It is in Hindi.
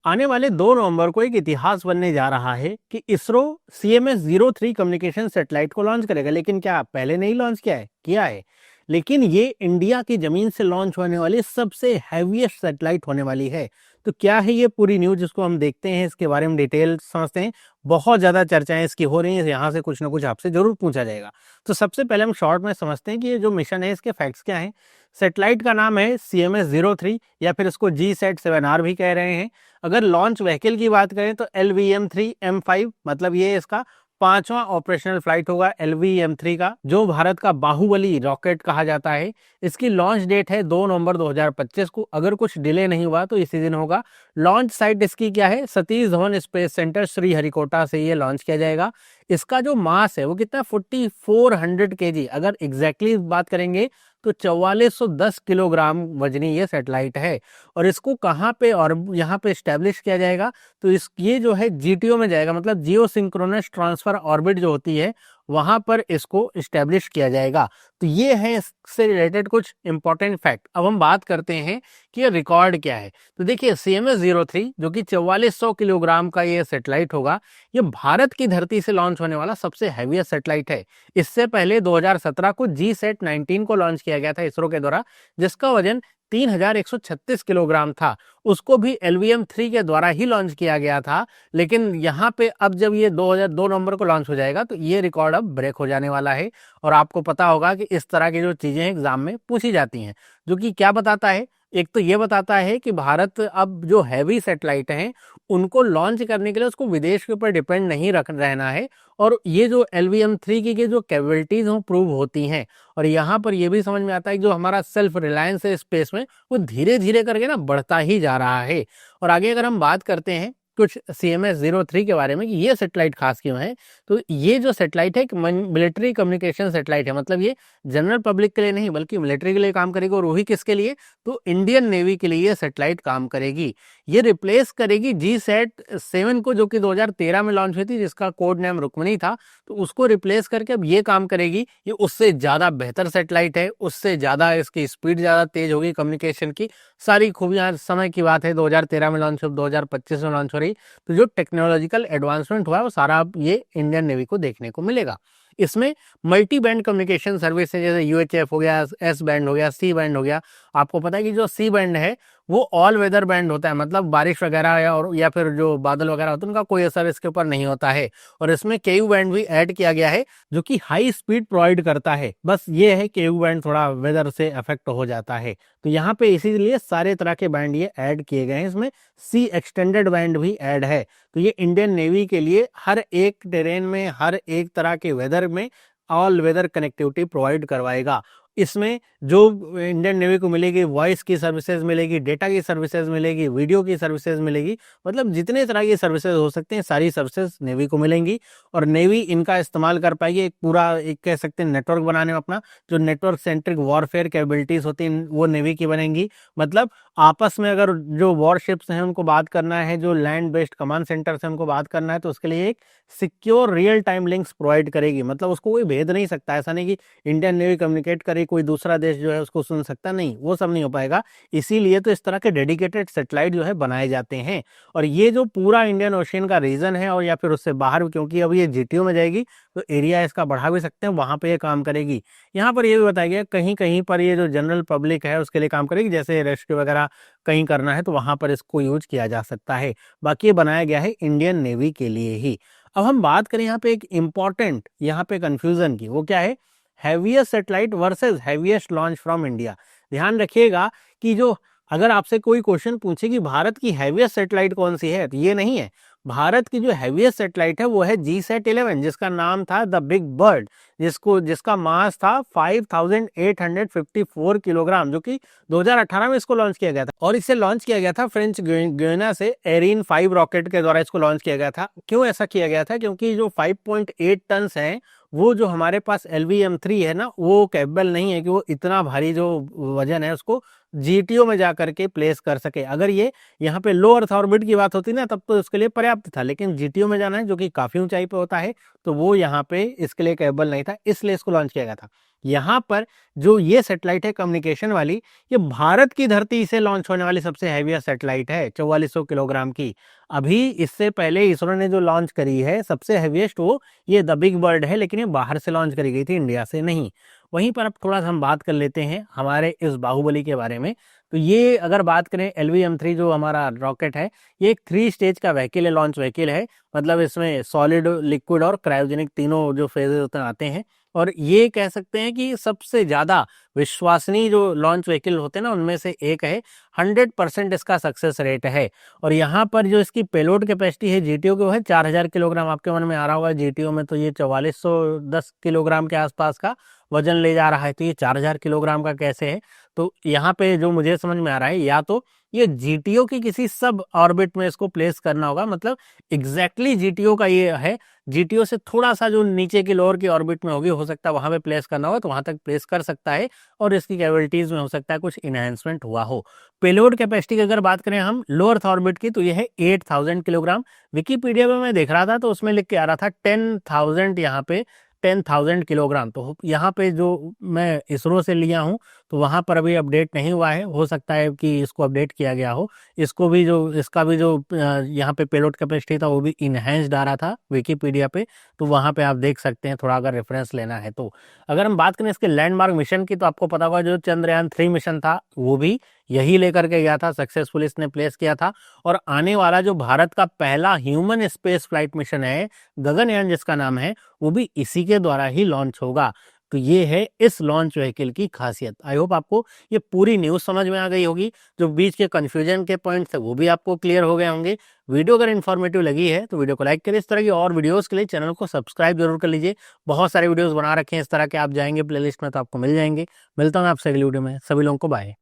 आने वाले 2 नवंबर को एक इतिहास बनने जा रहा है कि इसरो CMS-03 कम्युनिकेशन सैटेलाइट को लॉन्च करेगा। लेकिन क्या पहले नहीं लॉन्च किया है? किया है। लेकिन ये इंडिया की जमीन से लॉन्च होने वाली सबसे हैवीएस्ट सैटेलाइट होने वाली है। तो क्या है ये पूरी न्यूज़, जिसको हम देखते हैं, इसके बारे में डिटेल समझते हैं। बहुत ज़्यादा चर्चाएं इसकी हो रही हैं, यहाँ से कुछ ना कुछ आपसे ज़रूर पूछा जाएगा। तो सबसे पहले हम शॉर्ट में समझते हैं कि ये जो मिशन है इसके फैक्ट्स क्या हैं। सैटेलाइट का नाम है CMS-03 या फिर इसको GSAT-7R भी कह रहे हैं। अगर लॉन्च व्हीकल की बात करें तो LVM-3M5, मतलब ये इसका 5वां ऑपरेशनल फ्लाइट होगा LVM-3 का, जो भारत का बाहुबली रॉकेट कहा जाता है। इसकी लॉन्च डेट है 2 नवंबर 2025 को। अगर कुछ डिले नहीं हुआ तो इसी दिन होगा। लॉन्च साइट इसकी क्या है? सतीश धवन स्पेस सेंटर श्रीहरिकोटा से ये लॉन्च किया जाएगा। इसका जो मास है वो कितना? 4400 kg। अगर एग्जैक्टली बात करेंगे तो 4410 किलोग्राम वजनी ये सैटेलाइट है। और इसको कहाँ पे और यहाँ पे स्टैब्लिश किया जाएगा? तो ये जो है GTO में जाएगा, मतलब जियो सिंक्रोनस ट्रांसफर ऑर्बिट जो होती है, वहां पर इसको स्टैब्लिश किया जाएगा। तो ये है इससे रिलेटेड कुछ इंपॉर्टेंट फैक्ट। अब हम बात करते हैं कि ये रिकॉर्ड क्या है। तो देखिए, CMS-03 जो कि 4400 किलोग्राम का ये सैटेलाइट होगा, ये भारत की धरती से लॉन्च होने वाला सबसे हैवीएस्ट सैटेलाइट है। इससे पहले 2017 को GSAT-19 को लॉन्च किया गया था इसरो के द्वारा, जिसका वजन 3136 किलोग्राम था। उसको भी LVM-3 के द्वारा ही लॉन्च किया गया था। लेकिन यहाँ पे अब जब ये 2002 नवंबर को लॉन्च हो जाएगा तो ये रिकॉर्ड अब ब्रेक हो जाने वाला है। और आपको पता होगा कि इस तरह की जो चीजें एग्जाम में पूछी जाती हैं, जो कि क्या बताता है? एक तो ये बताता है कि भारत अब जो हैवी सैटेलाइट हैं उनको लॉन्च करने के लिए उसको विदेश के ऊपर डिपेंड नहीं रहना है। और ये जो LVM-3 की जो कैपेबिलिटीज हो प्रूव होती हैं। और यहाँ पर ये भी समझ में आता है कि जो हमारा सेल्फ रिलायंस है स्पेस में, वो धीरे धीरे करके ना बढ़ता ही जा रहा है। और आगे अगर हम बात करते हैं कुछ CMS-03 के बारे में कि ये सैटेलाइट खास क्यों है, तो ये जो सैटेलाइट है मिलिट्री कम्युनिकेशन सैटेलाइट है। मतलब ये जनरल पब्लिक के लिए नहीं बल्कि मिलिट्री के लिए काम करेगी। और वही किसके लिए? तो इंडियन नेवी के लिए ये सैटेलाइट काम करेगी। ये रिप्लेस करेगी GSAT-7 को, जो कि 2013 में लॉन्च हुई थी, जिसका कोड नेम रुक्मणी था। तो उसको रिप्लेस करके अब ये काम करेगी। ये उससे ज्यादा बेहतर सैटेलाइट है, उससे ज्यादा इसकी स्पीड ज्यादा तेज होगी कम्युनिकेशन की। सारी खूबियां, समय की बात है 2013 में लॉन्च, 2025 में लॉन्च हो रही। तो जो टेक्नोलॉजिकल एडवांसमेंट हुआ है वो सारा अब ये इंडियन नेवी को देखने को मिलेगा। इसमें मल्टी बैंड कम्युनिकेशन सर्विस है, जैसे UHF हो गया, S बैंड हो गया, C बैंड हो गया। आपको पता है कि जो C बैंड है वो ऑल वेदर बैंड होता है, मतलब बारिश वगैरह या फिर जो बादल वगैरह होते हैं उनका कोई असर इसके ऊपर नहीं होता है। और इसमें KU बैंड भी ऐड किया गया है, जो कि हाई स्पीड प्रोवाइड करता है। बस ये है KU बैंड थोड़ा वेदर से अफेक्ट हो जाता है। तो यहाँ पे इसीलिए सारे तरह के बैंड ये ऐड किए गए हैं। इसमें C एक्सटेंडेड बैंड भी ऐड है। तो ये इंडियन नेवी के लिए हर एक टेरेन में, हर एक तरह के वेदर में ऑल वेदर कनेक्टिविटी प्रोवाइड करवाएगा। इसमें जो इंडियन नेवी को मिलेगी, वॉइस की सर्विसेज मिलेगी, डेटा की सर्विसेज मिलेगी, वीडियो की सर्विसेज मिलेगी, मतलब जितने तरह की सर्विसेज हो सकते हैं सारी सर्विसेज नेवी को मिलेंगी। और नेवी इनका इस्तेमाल कर पाएगी एक पूरा, एक कह सकते हैं नेटवर्क बनाने में। अपना जो नेटवर्क सेंट्रिक वॉरफेयर कैपेबिलिटीज होती हैं वो नेवी की बनेंगी। मतलब आपस में अगर जो वॉरशिप्स हैं उनको बात करना है, जो लैंड बेस्ड कमांड सेंटर से उनको बात करना है, तो उसके लिए एक secure real time links provide करेगी। मतलब उसको कोई भेद नहीं सकता। ऐसा नहीं कि इंडियन नेवी कम्युनिकेट करे, कोई दूसरा देश जो है उसको सुन सकता, नहीं, वो सब नहीं हो पाएगा। इसीलिए तो इस तरह के डेडिकेटेड सैटेलाइट जो है बनाए जाते हैं। और ये जो पूरा इंडियन ओशियन का रीजन है और या फिर उससे बाहर, क्योंकि अब ये GTO में जाएगी तो एरिया इसका बढ़ा भी सकते हैं, वहां पे ये काम करेगी। यहाँ पर ये भी बताया गया कहीं कहीं पर ये जो जनरल पब्लिक है उसके लिए काम करेगी, जैसे रेस्क्यू वगैरह कहीं करना है तो वहां पर इसको यूज किया जा सकता है। बाकी ये बनाया गया है इंडियन नेवी के लिए ही। अब हम बात करें यहाँ पे एक इंपॉर्टेंट यहाँ पे कंफ्यूजन की, वो क्या है? Heaviest satellite versus heaviest launch from India. ध्यान रखिएगा कि जो अगर आपसे कोई क्वेश्चन पूछे कि भारत की हैवीएस्ट सैटेलाइट कौन सी है, तो ये नहीं है। भारत की जो हैवीएस्ट सैटेलाइट है वो है GSAT-11, जिसका नाम था द बिग बर्ड, जिसका मास था 5854 किलोग्राम, जो कि 2018 में इसको लॉन्च किया गया था। और इसे लॉन्च किया गया था फ्रेंच गुयाना से एरिन 5 रॉकेट के द्वारा इसको लॉन्च किया गया था। क्यों ऐसा किया गया था? क्योंकि जो 5.8 टन है वो जो हमारे पास LVM-3 है ना, वो कैपेबल नहीं है कि वो इतना भारी जो वजन है उसको GTO में जाकर के प्लेस कर सके। अगर ये यहाँ पे लो अर्थ ऑर्बिट की बात होती ना तब तो उसके लिए पर्याप्त था, लेकिन GTO में जाना है जो कि काफी ऊंचाई पे होता है, तो वो यहाँ पे इसके लिए कैपेबल नहीं था, इसलिए इसको लॉन्च किया गया था। यहाँ पर जो ये सैटेलाइट है कम्युनिकेशन वाली, ये भारत की धरती से लॉन्च होने वाली सबसे हैवीएस्ट सैटेलाइट है, 4400 किलोग्राम की। अभी इससे पहले इसरो ने जो लॉन्च करी है सबसे हैवीएस्ट, वो ये द बिग बर्ड है, लेकिन ये बाहर से लॉन्च करी गई थी, इंडिया से नहीं। वहीं पर अब थोड़ा सा हम बात कर लेते हैं हमारे इस बाहुबली के बारे में। तो ये अगर बात करें LVM-3 जो हमारा रॉकेट है, ये एक 3 स्टेज का व्हीकल है, लॉन्च व्हीकल है। मतलब इसमें सॉलिड, लिक्विड और क्रायोजेनिक तीनों जो फेजेस आते हैं। और ये कह सकते हैं कि सबसे ज़्यादा विश्वसनीय जो लॉन्च व्हीकल होते हैं ना, उनमें से एक है। 100% इसका सक्सेस रेट है। और यहाँ पर जो इसकी पेलोड कैपेसिटी है GTO की, वो है 4000 किलोग्राम। आपके मन में आ रहा होगा GTO में तो ये 4410 किलोग्राम के आसपास का वजन ले जा रहा है, तो ये 4000 किलोग्राम का कैसे है? तो यहाँ पे जो मुझे समझ में आ रहा है, या तो ये GTO की किसी सब ऑर्बिट में इसको प्लेस करना होगा, मतलब एग्जैक्टली GTO का ये है, GTO से थोड़ा सा जो नीचे की लोअर की ऑर्बिट में होगी, हो सकता है वहां पे प्लेस करना होगा, तो वहां तक प्लेस कर सकता है। और इसकी कैविटीज में हो सकता है कुछ इनहेंसमेंट हुआ हो। पेलोड कैपेसिटी की अगर बात करें हम लो अर्थ ऑर्बिट की, तो ये है 8000 किलोग्राम। विकीपीडिया में मैं देख रहा था तो उसमें लिख के आ रहा था 10,000, यहाँ पे 10,000 किलोग्राम। तो यहाँ पे जो मैं इसरो से लिया हूँ, तो वहाँ पर अभी अपडेट नहीं हुआ है, हो सकता है कि इसको अपडेट किया गया हो। इसको भी जो इसका भी जो यहाँ पे पेलोड कैपेसिटी था, वो भी इनहेंस्ड आ रहा था विकीपीडिया पे। तो वहाँ पे आप देख सकते हैं, थोड़ा अगर रेफरेंस लेना है तो। अगर हम बात करें इसके लैंडमार्क मिशन की, तो आपको पता होगा जो चंद्रयान-3 मिशन था, वो भी यही लेकर के गया था, सक्सेसफुल इसने प्लेस किया था। और आने वाला जो भारत का पहला ह्यूमन स्पेस फ्लाइट मिशन है, गगनयान जिसका नाम है, वो भी इसी के द्वारा ही लॉन्च होगा। तो ये है इस लॉन्च व्हीकल की खासियत। आई होप आपको ये पूरी न्यूज़ समझ में आ गई होगी। जो बीच के कंफ्यूजन के पॉइंट्स थे, वो भी आपको क्लियर हो गए होंगे। वीडियो अगर इन्फॉर्मेटिव लगी है तो वीडियो को लाइक करें। इस तरह की और वीडियोस के लिए चैनल को सब्सक्राइब जरूर कर लीजिए। बहुत सारे वीडियोस बना रखे हैं इस तरह के, आप जाएंगे प्लेलिस्ट में तो आपको मिल जाएंगे। मिलता हूँ आपसे अगली वीडियो में। सभी लोगों को बाय।